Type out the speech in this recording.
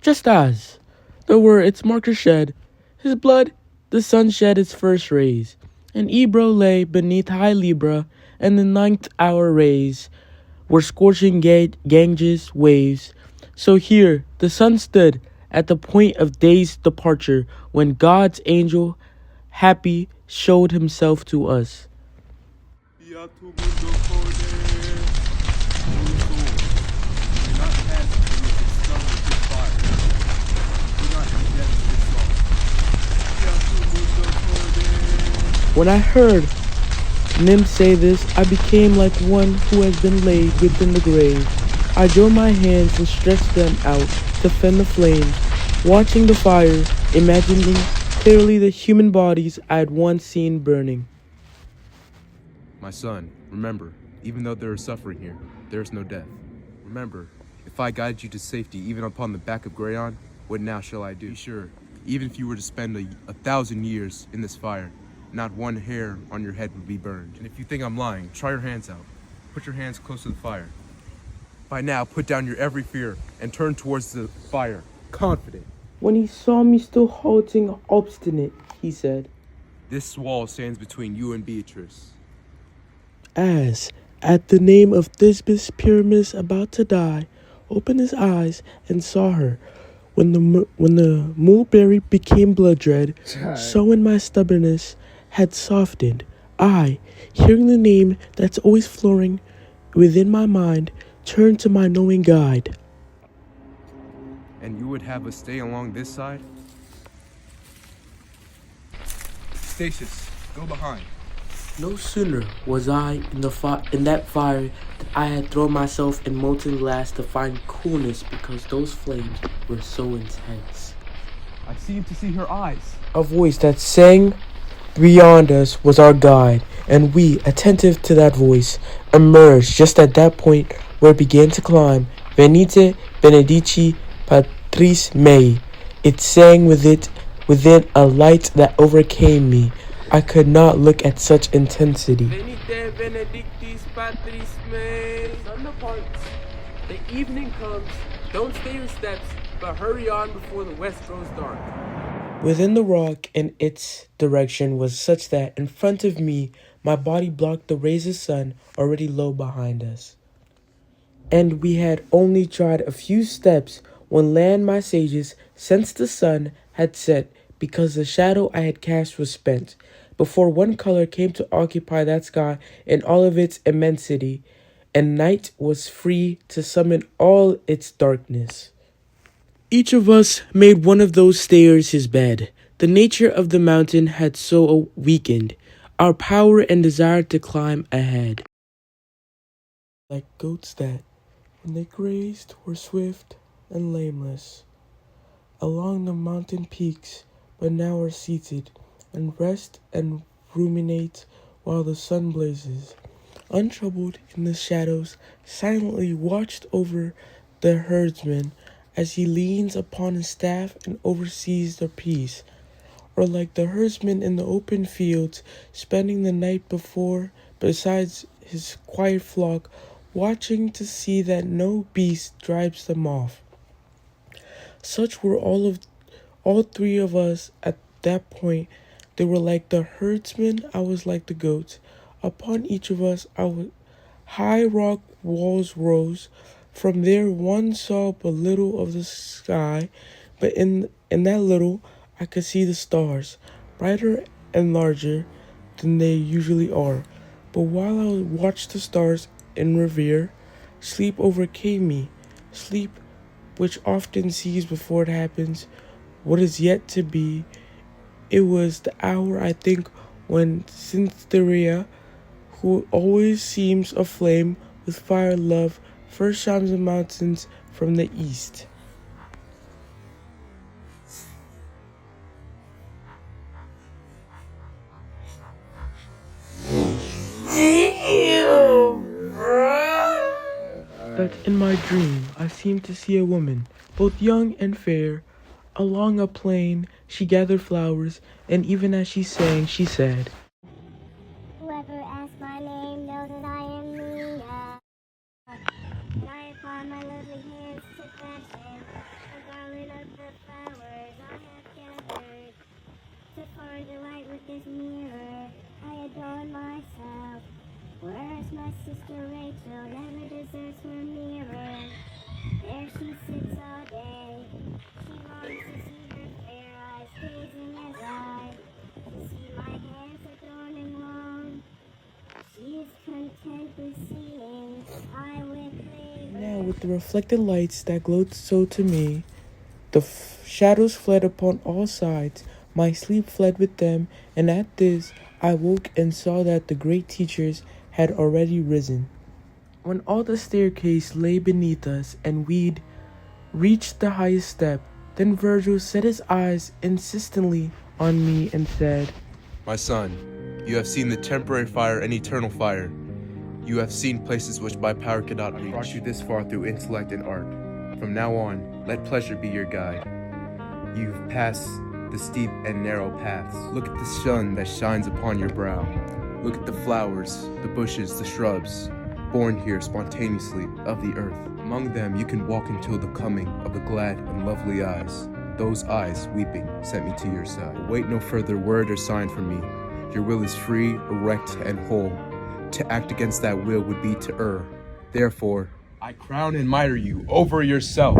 Just as, though were its marker shed, his blood, the sun shed its first rays, and Ebro lay beneath high Libra, and the ninth hour rays were scorching Ganges waves. So here the sun stood at the point of day's departure, when God's angel, happy, showed himself to us. When I heard Nim say this, I became like one who has been laid within the grave. I joined my hands and stretched them out to fan the flames, watching the fire, imagining clearly the human bodies I had once seen burning. My son, remember, even though there is suffering here, there is no death. Remember, if I guided you to safety even upon the back of Grayon, what now shall I do? Be sure, even if you were to spend 1,000 years in this fire, not one hair on your head would be burned. And if you think I'm lying, try your hands out. Put your hands close to the fire. By now, put down your every fear and turn towards the fire, confident. When he saw me still halting obstinate, he said, This wall stands between you and Beatrice. as, at the name of Thisbis Pyramus about to die, opened his eyes and saw her. When the mulberry became blood red, so in my stubbornness had softened, I, hearing the name that's always flowing within my mind, turned to my knowing guide. And you would have us stay along this side? Stasis, go behind. No sooner was I in that fire that I had thrown myself in molten glass to find coolness, because those flames were so intense. I seem to see her eyes. A voice that sang beyond us was our guide, and we, attentive to that voice, emerged just at that point where it began to climb. Venite benedici patris mei. It sang within a light that overcame me. I could not look at such intensity. Venite benedictis patris mei. The sun departs. The evening comes. Don't stay your steps, but hurry on before the west grows dark. Within the rock and its direction was such that in front of me my body blocked the rays of sun already low behind us. And we had only tried a few steps when land my sages sensed the sun had set, because the shadow I had cast was spent, before one color came to occupy that sky in all of its immensity, and night was free to summon all its darkness. Each of us made one of those stairs his bed. The nature of the mountain had so weakened our power and desire to climb ahead. Like goats that, when they grazed, were swift and lameless along the mountain peaks, but now are seated and rest and ruminate while the sun blazes. Untroubled in the shadows, silently watched over the herdsman as he leans upon his staff and oversees their peace. Or like the herdsman in the open fields, spending the night before besides his quiet flock, watching to see that no beast drives them off. Such were all three of us at that point. They were like the herdsman, I was like the goats. Upon each of us, high rock walls rose. From there one saw but little of the sky, but in that little I could see the stars, brighter and larger than they usually are. But while I watched the stars in revere, sleep overcame me, sleep which often sees before it happens what is yet to be. It was the hour, I think, when Cytherea, who always seems aflame with fire love, first shines the mountains from the east. That in my dream I seemed to see a woman, both young and fair. Along a plain she gathered flowers, and even as she sang, she said, Whoever asks my name knows that I am Mia. And I apply my lovely hands to fashion a garland of with the reflected lights that glowed so to me. The shadows fled upon all sides. My sleep fled with them, and at this I woke and saw that the great teachers had already risen. When all the staircase lay beneath us and we'd reached the highest step, then Virgil set his eyes insistently on me and said, My son, you have seen the temporary fire and eternal fire. You have seen places which by power cannot reach. I brought you this far through intellect and art. From now on, let pleasure be your guide. You've passed the steep and narrow paths. Look at the sun that shines upon your brow. Look at the flowers, the bushes, the shrubs, born here spontaneously of the earth. Among them you can walk until the coming of the glad and lovely eyes. Those eyes, weeping, sent me to your side. Await no further word or sign from me. Your will is free, erect, and whole. To act against that will would be to err. Therefore, I crown and miter you over yourself.